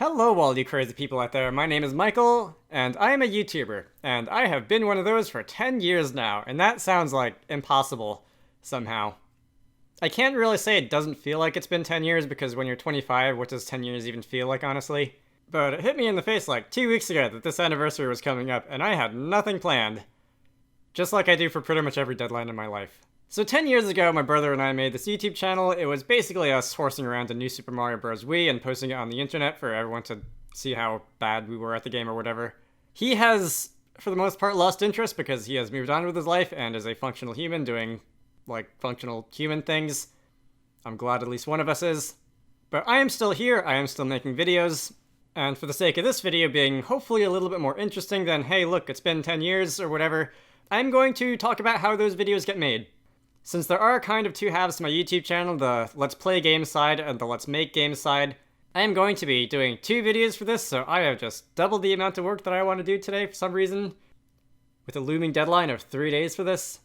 Hello all you crazy people out there, my name is Michael, and I am a YouTuber, and I have been one of those for 10 years now, and that sounds like impossible, somehow. I can't really say it doesn't feel like it's been 10 years, because when you're 25, what does 10 years even feel like, honestly? But it hit me in the face like 2 weeks ago that this anniversary was coming up, and I had nothing planned. Just like I do for pretty much every deadline in my life. So 10 years ago, my brother and I made this YouTube channel. It was basically us horsing around a new Super Mario Bros. Wii and posting it on the internet for everyone to see how bad we were at the game or whatever. He has, for the most part, lost interest because he has moved on with his life and is a functional human doing, like, functional human things. I'm glad at least one of us is. But I am still here, I am still making videos, and for the sake of this video being hopefully a little bit more interesting than, hey look, it's been 10 years or whatever, I'm going to talk about how those videos get made. Since there are kind of two halves to my YouTube channel, the Let's Play Games side and the Let's Make Games side, I am going to be doing 2 videos for this, so I have just doubled the amount of work that I want to do today for some reason, with a looming deadline of 3 days for this.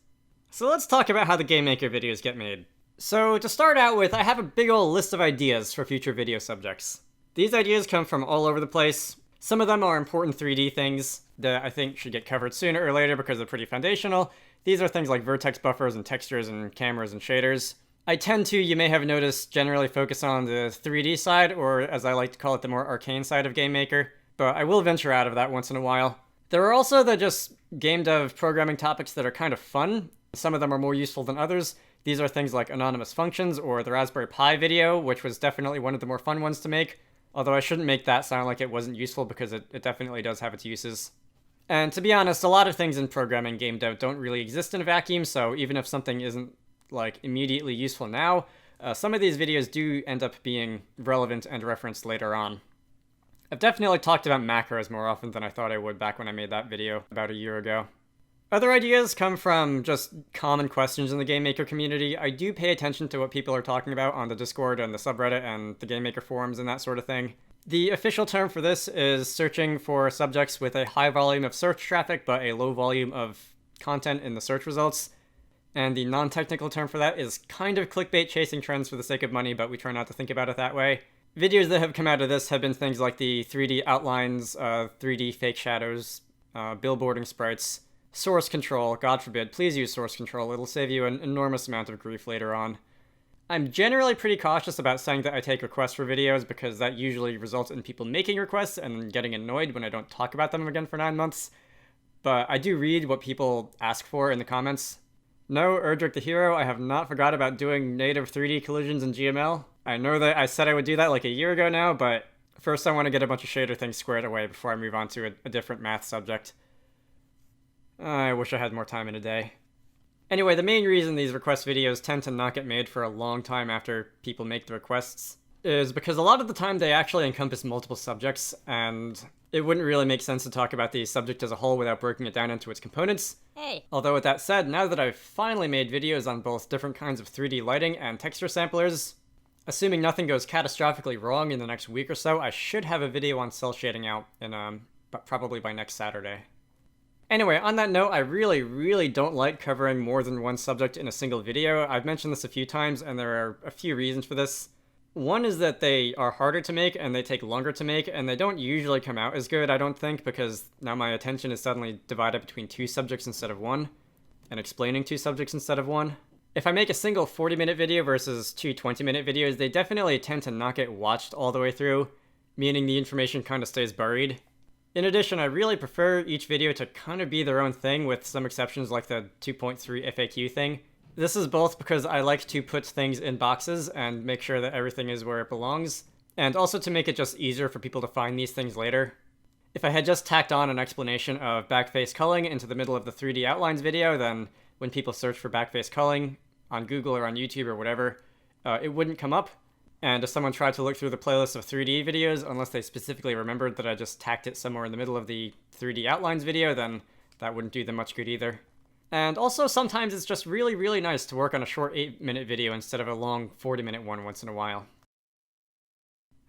So let's talk about how the GameMaker videos get made. So to start out with, I have a big ol' list of ideas for future video subjects. These ideas come from all over the place. Some of them are important 3D things that I think should get covered sooner or later because they're pretty foundational. These are things like vertex buffers and textures and cameras and shaders. I tend to, you may have noticed, generally focus on the 3D side, or as I like to call it, the more arcane side of GameMaker, but I will venture out of that once in a while. There are also the just game dev programming topics that are kind of fun. Some of them are more useful than others. These are things like anonymous functions or the Raspberry Pi video, which was definitely one of the more fun ones to make, although I shouldn't make that sound like it wasn't useful because it definitely does have its uses. And to be honest, a lot of things in programming game dev don't really exist in a vacuum, so even if something isn't, like, immediately useful now, some of these videos do end up being relevant and referenced later on. I've definitely talked about macros more often than I thought I would back when I made that video about a year ago. Other ideas come from just common questions in the GameMaker community. I do pay attention to what people are talking about on the Discord and the subreddit and the GameMaker forums and that sort of thing. The official term for this is searching for subjects with a high volume of search traffic but a low volume of content in the search results. And the non-technical term for that is kind of clickbait chasing trends for the sake of money, but we try not to think about it that way. Videos that have come out of this have been things like the 3D outlines, 3D fake shadows, billboarding sprites, source control. God forbid, please use source control, it'll save you an enormous amount of grief later on. I'm generally pretty cautious about saying that I take requests for videos because that usually results in people making requests and getting annoyed when I don't talk about them again for 9 months. But I do read what people ask for in the comments. No, Erdrick the Hero, I have not forgot about doing native 3D collisions in GML. I know that I said I would do that like a year ago now, but first I want to get a bunch of shader things squared away before I move on to a different math subject. I wish I had more time in a day. Anyway, the main reason these request videos tend to not get made for a long time after people make the requests is because a lot of the time they actually encompass multiple subjects, and it wouldn't really make sense to talk about the subject as a whole without breaking it down into its components. Hey. Although with that said, now that I've finally made videos on both different kinds of 3D lighting and texture samplers, assuming nothing goes catastrophically wrong in the next week or so, I should have a video on cell shading out in probably by next Saturday. Anyway, on that note, I really don't like covering more than one subject in a single video. I've mentioned this a few times, and there are a few reasons for this. One is that they are harder to make, and they take longer to make, and they don't usually come out as good, I don't think, because now my attention is suddenly divided between 2 subjects instead of 1, and explaining 2 subjects instead of 1. If I make a single 40-minute video versus 2 20-minute videos, they definitely tend to not get watched all the way through, meaning the information kind of stays buried. In addition, I really prefer each video to kind of be their own thing, with some exceptions like the 2.3 FAQ thing. This is both because I like to put things in boxes and make sure that everything is where it belongs, and also to make it just easier for people to find these things later. If I had just tacked on an explanation of backface culling into the middle of the 3D outlines video, then when people search for backface culling on Google or on YouTube or whatever, it wouldn't come up. And if someone tried to look through the playlist of 3D videos, unless they specifically remembered that I just tacked it somewhere in the middle of the 3D outlines video, then that wouldn't do them much good either. And also, sometimes it's just really nice to work on a short 8-minute video instead of a long 40-minute one once in a while.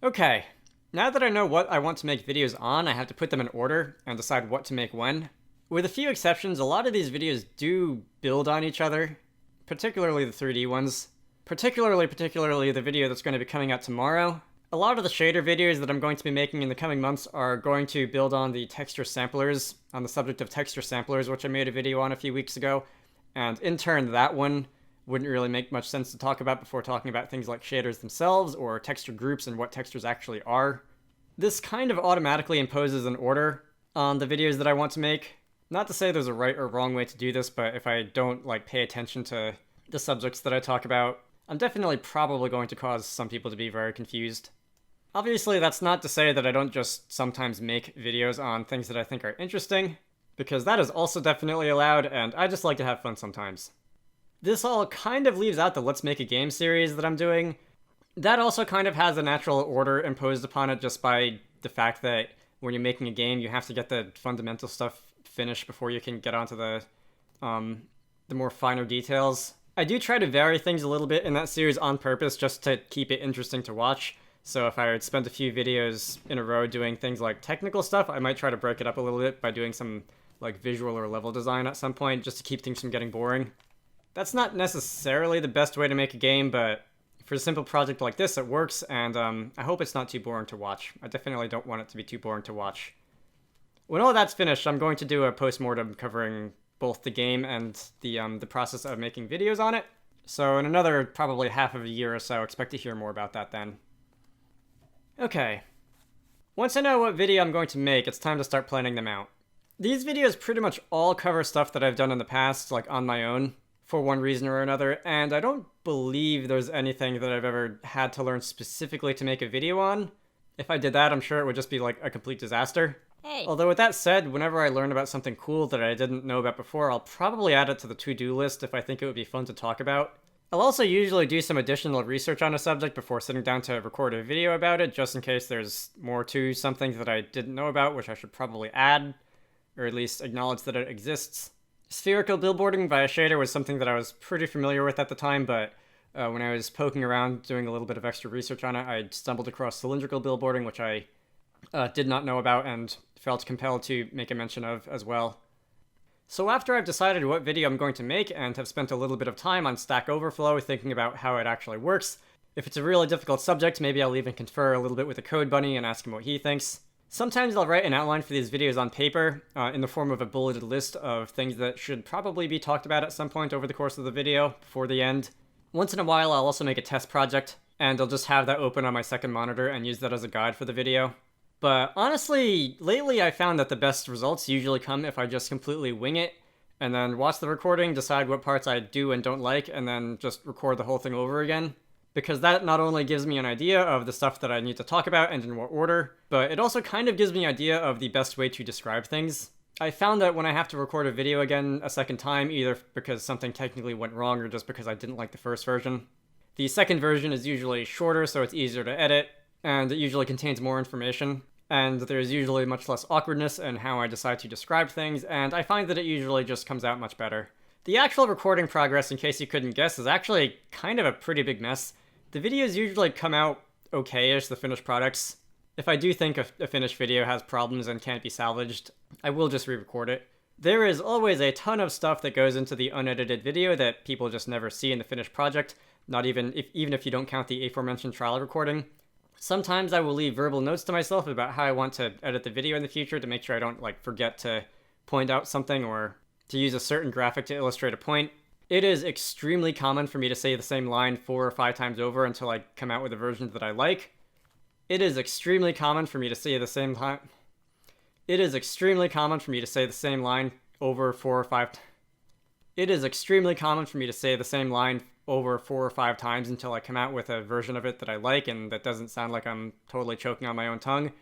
Okay, now that I know what I want to make videos on, I have to put them in order and decide what to make when. With a few exceptions, a lot of these videos do build on each other, particularly the 3D ones. Particularly the video that's going to be coming out tomorrow. A lot of the shader videos that I'm going to be making in the coming months are going to build on the texture samplers, on the subject of texture samplers, which I made a video on a few weeks ago. And in turn, that one wouldn't really make much sense to talk about before talking about things like shaders themselves or texture groups and what textures actually are. This kind of automatically imposes an order on the videos that I want to make. Not to say there's a right or wrong way to do this, but if I don't pay attention to the subjects that I talk about, I'm definitely probably going to cause some people to be very confused. Obviously, that's not to say that I don't just sometimes make videos on things that I think are interesting, because that is also definitely allowed, and I just like to have fun sometimes. This all kind of leaves out the Let's Make a Game series that I'm doing. That also kind of has a natural order imposed upon it just by the fact that when you're making a game, you have to get the fundamental stuff finished before you can get onto the more finer details. I do try to vary things a little bit in that series on purpose just to keep it interesting to watch. So if I would spend a few videos in a row doing things like technical stuff, I might try to break it up a little bit by doing some visual or level design at some point just to keep things from getting boring. That's not necessarily the best way to make a game, but for a simple project like this, it works, and I hope it's not too boring to watch. I definitely don't want it to be too boring to watch. When all that's finished, I'm going to do a post-mortem covering both the game and the process of making videos on it. So in another probably half of a year or so, expect to hear more about that then. Okay. Once I know what video I'm going to make, it's time to start planning them out. These videos pretty much all cover stuff that I've done in the past, on my own, for one reason or another, and I don't believe there's anything that I've ever had to learn specifically to make a video on. If I did that, I'm sure it would just be a complete disaster. Hey. Although with that said, whenever I learn about something cool that I didn't know about before, I'll probably add it to the to-do list if I think it would be fun to talk about. I'll also usually do some additional research on a subject before sitting down to record a video about it, just in case there's more to something that I didn't know about, which I should probably add, or at least acknowledge that it exists. Spherical billboarding via shader was something that I was pretty familiar with at the time, but when I was poking around doing a little bit of extra research on it, I stumbled across cylindrical billboarding, which I did not know about and felt compelled to make a mention of as well. So after I've decided what video I'm going to make and have spent a little bit of time on Stack Overflow thinking about how it actually works, if it's a really difficult subject, maybe I'll even confer a little bit with the code bunny and ask him what he thinks. Sometimes I'll write an outline for these videos on paper in the form of a bulleted list of things that should probably be talked about at some point over the course of the video before the end. Once in a while, I'll also make a test project, and I'll just have that open on my second monitor and use that as a guide for the video. But honestly, lately I found that the best results usually come if I just completely wing it, and then watch the recording, decide what parts I do and don't like, and then just record the whole thing over again. Because that not only gives me an idea of the stuff that I need to talk about and in what order, but it also kind of gives me an idea of the best way to describe things. I found that when I have to record a video again a second time, either because something technically went wrong or just because I didn't like the first version, the second version is usually shorter, so it's easier to edit, and it usually contains more information. And there's usually much less awkwardness in how I decide to describe things, and I find that it usually just comes out much better. The actual recording progress, in case you couldn't guess, is actually kind of a pretty big mess. The videos usually come out okay-ish, the finished products. If I do think a finished video has problems and can't be salvaged, I will just re-record it. There is always a ton of stuff that goes into the unedited video that people just never see in the finished project, even if you don't count the aforementioned trial recording. Sometimes I will leave verbal notes to myself about how I want to edit the video in the future to make sure I don't forget to point out something or to use a certain graphic to illustrate a point. It is extremely common for me to say the same line 4 or 5 times over until I come out with a version that I like. It is extremely common for me to say the same line. It is extremely common for me to say the same line over 4 or 5. It is extremely common for me to say the same line over 4 or 5 times until I come out with a version of it that I like and that doesn't sound like I'm totally choking on my own tongue.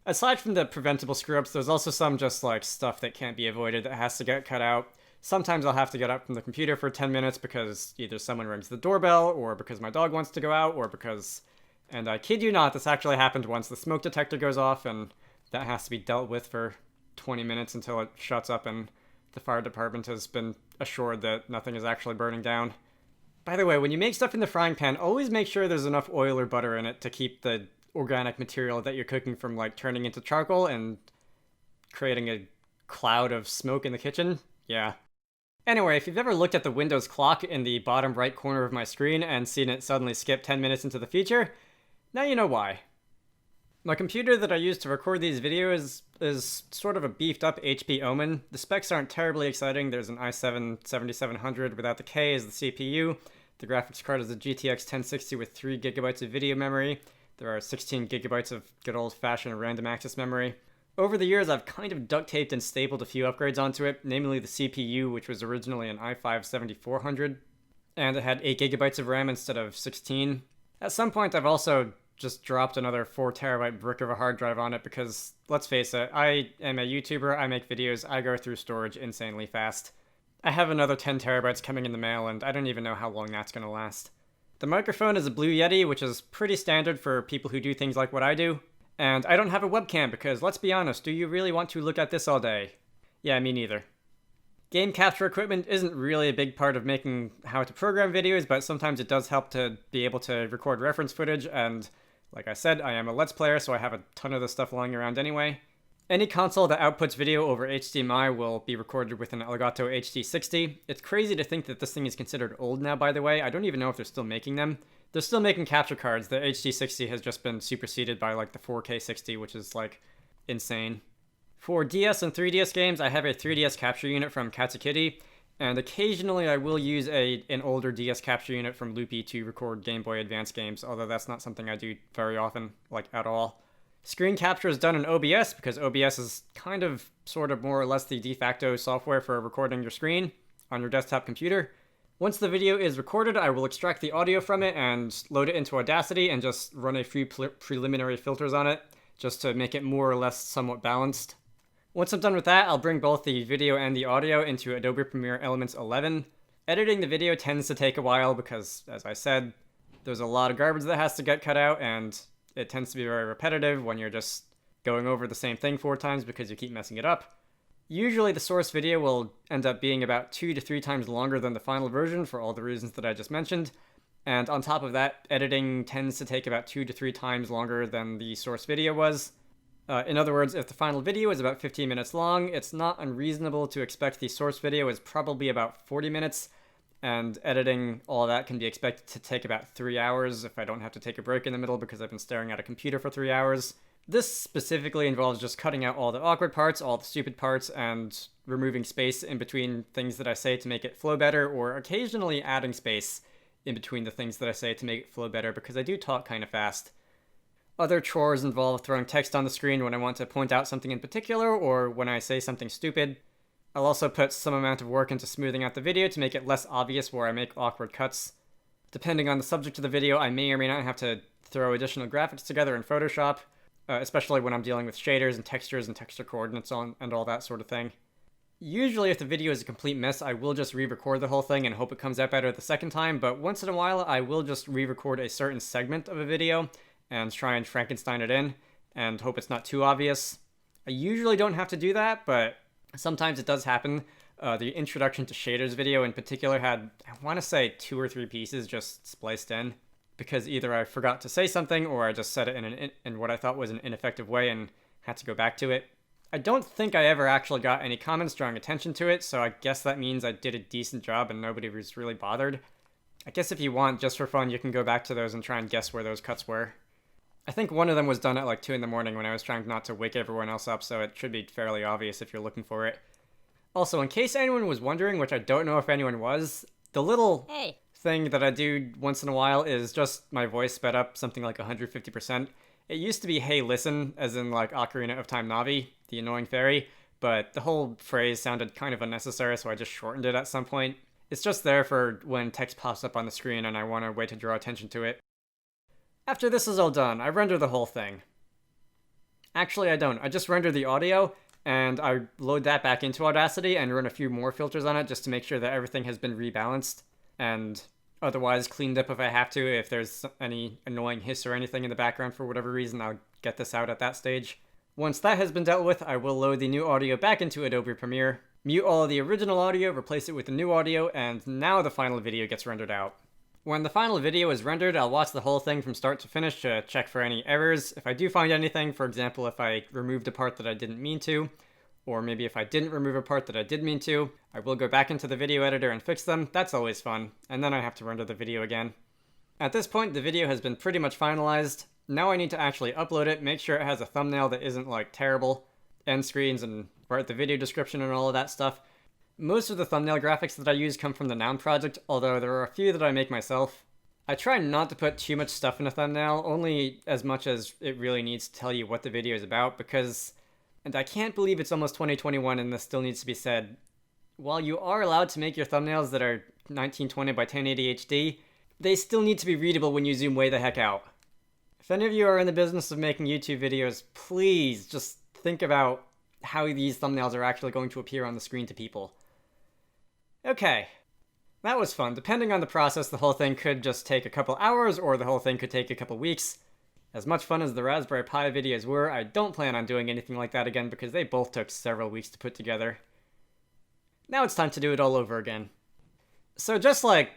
Aside from the preventable screw-ups, there's also some just stuff that can't be avoided that has to get cut out. Sometimes I'll have to get up from the computer for 10 minutes because either someone rings the doorbell, or because my dog wants to go out, or because, and I kid you not, this actually happened once, the smoke detector goes off and that has to be dealt with for 20 minutes until it shuts up and the fire department has been assured that nothing is actually burning down. By the way, when you make stuff in the frying pan, always make sure there's enough oil or butter in it to keep the organic material that you're cooking from turning into charcoal and creating a cloud of smoke in the kitchen. Yeah. Anyway, if you've ever looked at the Windows clock in the bottom right corner of my screen and seen it suddenly skip 10 minutes into the future, now you know why. My computer that I use to record these videos is sort of a beefed up HP Omen. The specs aren't terribly exciting. There's an i7-7700 without the K as the CPU. The graphics card is a GTX 1060 with 3 gigabytes of video memory. There are 16 gigabytes of good old-fashioned random access memory. Over the years, I've kind of duct taped and stapled a few upgrades onto it, namely the CPU, which was originally an i5-7400, and it had 8 gigabytes of RAM instead of 16. At some point, I've also just dropped another 4 terabyte brick of a hard drive on it because, let's face it, I am a YouTuber, I make videos, I go through storage insanely fast. I have another 10 terabytes coming in the mail, and I don't even know how long that's going to last. The microphone is a Blue Yeti, which is pretty standard for people who do things like what I do. And I don't have a webcam because, let's be honest, do you really want to look at this all day? Yeah, me neither. Game capture equipment isn't really a big part of making how to program videos, but sometimes it does help to be able to record reference footage, and like I said, I am a Let's Player, so I have a ton of this stuff lying around anyway. Any console that outputs video over HDMI will be recorded with an Elgato HD60. It's crazy to think that this thing is considered old now, by the way. I don't even know if they're still making them. They're still making capture cards. The HD60 has just been superseded by like the 4K 60, which is like insane. For DS and 3DS games, I have a 3DS capture unit from Katsukity, and occasionally I will use an older DS capture unit from Loopy to record Game Boy Advance games, although that's not something I do very often, like at all. Screen capture is done in OBS because OBS is kind of, sort of more or less the de facto software for recording your screen on your desktop computer. Once the video is recorded, I will extract the audio from it and load it into Audacity and just run a few preliminary filters on it, just to make it more or less somewhat balanced. Once I'm done with that, I'll bring both the video and the audio into Adobe Premiere Elements 11. Editing the video tends to take a while because, as I said, there's a lot of garbage that has to get cut out, and it tends to be very repetitive when you're just going over the same thing 4 times because you keep messing it up. Usually the source video will end up being about 2 to 3 times longer than the final version for all the reasons that I just mentioned, and on top of that, editing tends to take about 2 to 3 times longer than the source video was. In other words, if the final video is about 15 minutes long, it's not unreasonable to expect the source video is probably about 40 minutes, and editing all that can be expected to take about 3 hours if I don't have to take a break in the middle because I've been staring at a computer for 3 hours. This specifically involves just cutting out all the awkward parts, all the stupid parts, and removing space in between things that I say to make it flow better, or occasionally adding space in between the things that I say to make it flow better because I do talk kind of fast. Other chores involve throwing text on the screen when I want to point out something in particular, or when I say something stupid. I'll also put some amount of work into smoothing out the video to make it less obvious where I make awkward cuts. Depending on the subject of the video, I may or may not have to throw additional graphics together in Photoshop, especially when I'm dealing with shaders and texture coordinates and all that sort of thing. Usually if the video is a complete mess, I will just re-record the whole thing and hope it comes out better the second time, but once in a while I will just re-record a certain segment of a video and try and Frankenstein it in, and hope it's not too obvious. I usually don't have to do that, but sometimes it does happen. The introduction to shaders video in particular had, I want to say, 2 or 3 pieces just spliced in, because either I forgot to say something or I just said it in what I thought was an ineffective way and had to go back to it. I don't think I ever actually got any comments drawing attention to it, so I guess that means I did a decent job and nobody was really bothered. I guess if you want, just for fun, you can go back to those and try and guess where those cuts were. I think one of them was done at like 2 in the morning when I was trying not to wake everyone else up, so it should be fairly obvious if you're looking for it. Also, in case anyone was wondering, which I don't know if anyone was, the little thing that I do once in a while is just my voice sped up something like 150%. It used to be "Hey, listen," as in like Ocarina of Time Navi, the annoying fairy, but the whole phrase sounded kind of unnecessary, so I just shortened it at some point. It's just there for when text pops up on the screen and I want a way to draw attention to it. After this is all done, I render the whole thing. Actually, I don't. I just render the audio, and I load that back into Audacity and run a few more filters on it just to make sure that everything has been rebalanced, and otherwise cleaned up if I have to. If there's any annoying hiss or anything in the background for whatever reason, I'll get this out at that stage. Once that has been dealt with, I will load the new audio back into Adobe Premiere, mute all of the original audio, replace it with the new audio, and now the final video gets rendered out. When the final video is rendered, I'll watch the whole thing from start to finish to check for any errors. If I do find anything, for example, if I removed a part that I didn't mean to, or maybe if I didn't remove a part that I did mean to, I will go back into the video editor and fix them. That's always fun. And then I have to render the video again. At this point, the video has been pretty much finalized. Now I need to actually upload it, make sure it has a thumbnail that isn't like terrible, end screens, and write the video description and all of that stuff. Most of the thumbnail graphics that I use come from the Noun project, although there are a few that I make myself. I try not to put too much stuff in a thumbnail, only as much as it really needs to tell you what the video is about, because, and I can't believe it's almost 2021 and this still needs to be said, while you are allowed to make your thumbnails that are 1920 by 1080 HD, they still need to be readable when you zoom way the heck out. If any of you are in the business of making YouTube videos, please just think about how these thumbnails are actually going to appear on the screen to people. Okay, that was fun. Depending on the process, the whole thing could just take a couple hours, or the whole thing could take a couple weeks. As much fun as the Raspberry Pi videos were, I don't plan on doing anything like that again because they both took several weeks to put together. Now it's time to do it all over again. So just like,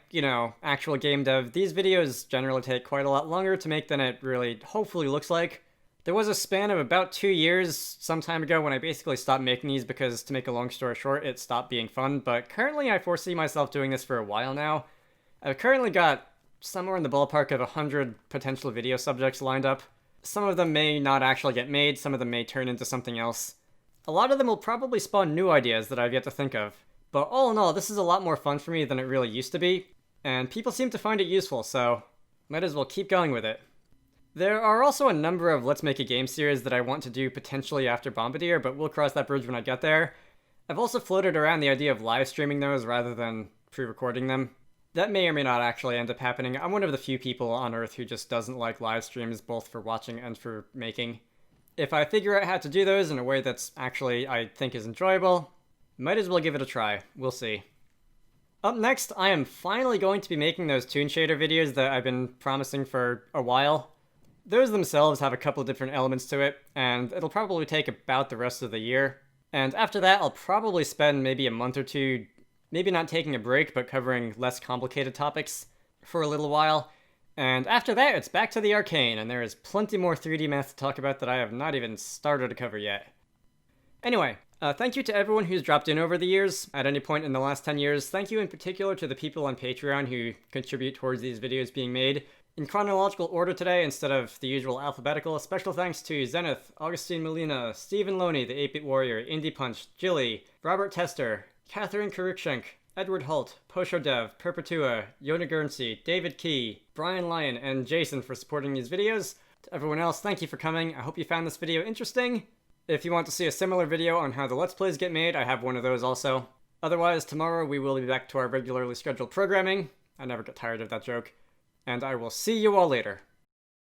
actual game dev, these videos generally take quite a lot longer to make than it really hopefully looks like. There was a span of about 2 years some time ago when I basically stopped making these because, to make a long story short, it stopped being fun, but currently I foresee myself doing this for a while now. I've currently got somewhere in the ballpark of 100 potential video subjects lined up. Some of them may not actually get made, some of them may turn into something else. A lot of them will probably spawn new ideas that I've yet to think of. But all in all, this is a lot more fun for me than it really used to be, and people seem to find it useful, so might as well keep going with it. There are also a number of Let's Make a Game series that I want to do potentially after Bombardier, but we'll cross that bridge when I get there. I've also floated around the idea of live streaming those rather than pre-recording them. That may or may not actually end up happening. I'm one of the few people on Earth who just doesn't like live streams, both for watching and for making. If I figure out how to do those in a way that's actually I think is enjoyable, might as well give it a try. We'll see. Up next, I am finally going to be making those Toon Shader videos that I've been promising for a while. Those themselves have a couple of different elements to it, and it'll probably take about the rest of the year. And after that, I'll probably spend maybe a month or two, maybe not taking a break, but covering less complicated topics for a little while. And after that, it's back to the arcane, and there is plenty more 3D math to talk about that I have not even started to cover yet. Anyway, thank you to everyone who's dropped in over the years, at any point in the last 10 years. Thank you in particular to the people on Patreon who contribute towards these videos being made. In chronological order today, instead of the usual alphabetical, special thanks to Zenith, Augustine Molina, Stephen Loney, the 8-Bit Warrior, Indie Punch, Jilly, Robert Tester, Catherine Karukshenk, Edward Holt, Posho Dev, Perpetua, Yona Guernsey, David Key, Brian Lyon, and Jason for supporting these videos. To everyone else, thank you for coming. I hope you found this video interesting. If you want to see a similar video on how the Let's Plays get made, I have one of those also. Otherwise, tomorrow we will be back to our regularly scheduled programming. I never get tired of that joke. And I will see you all later.